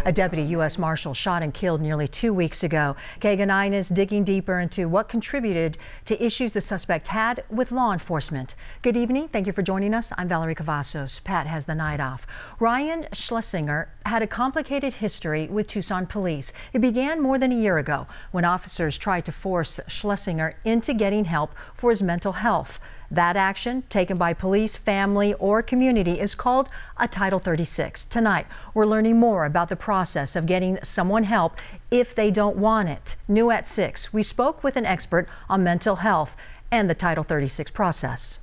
A deputy US Marshal shot and killed nearly 2 weeks ago. KGUN 9 is digging deeper into what contributed to issues the suspect had with law enforcement. Good evening. Thank you for joining us. I'm Valerie Cavazos. Pat has the night off. Ryan Schlesinger had a complicated history with Tucson Police. It began more than a year ago when officers tried to force Schlesinger into getting help for his mental health. That action, taken by police, family, or community, is called a Title 36. Tonight, we're learning more about the process of getting someone help if they don't want it. New at 6, we spoke with an expert on mental health and the Title 36 process.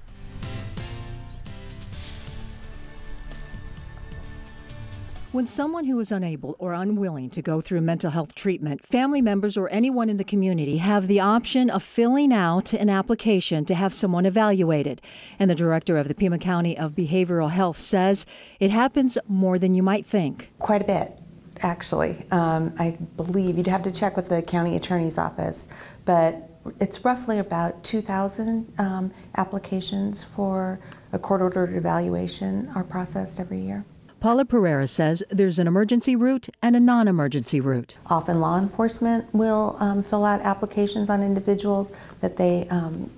When someone who is unable or unwilling to go through mental health treatment, family members or anyone in the community have the option of filling out an application to have someone evaluated. And the director of the Pima County of Behavioral Health says it happens more than you might think. Quite a bit, actually. I believe you'd have to check with the county attorney's office, but it's roughly about 2,000 applications for a court-ordered evaluation are processed every year. Paula Pereira says there's an emergency route and a non-emergency route. Often law enforcement will fill out applications on individuals that they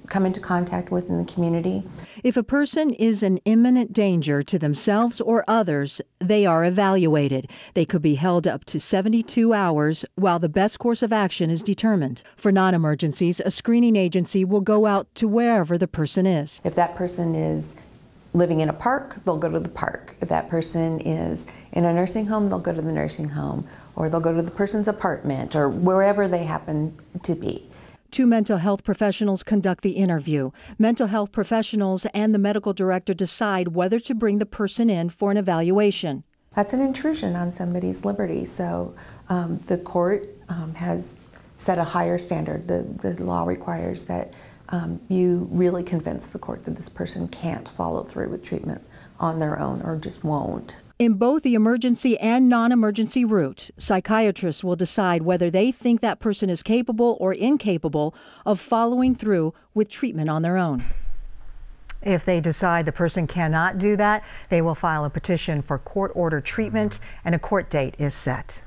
come into contact with in the community. If a person is an imminent danger to themselves or others, they are evaluated. They could be held up to 72 hours while the best course of action is determined. For non-emergencies, a screening agency will go out to wherever the person is. If that person is living in a park, they'll go to the park. If that person is in a nursing home, they'll go to the nursing home, or they'll go to the person's apartment, or wherever they happen to be. 2 mental health professionals conduct the interview. Mental health professionals and the medical director decide whether to bring the person in for an evaluation. That's an intrusion on somebody's liberty, so the court has set a higher standard. The law requires that you really convince the court that this person can't follow through with treatment on their own or just won't. In both the emergency and non-emergency route, psychiatrists will decide whether they think that person is capable or incapable of following through with treatment on their own. If they decide the person cannot do that, they will file a petition for court-ordered treatment, and a court date is set.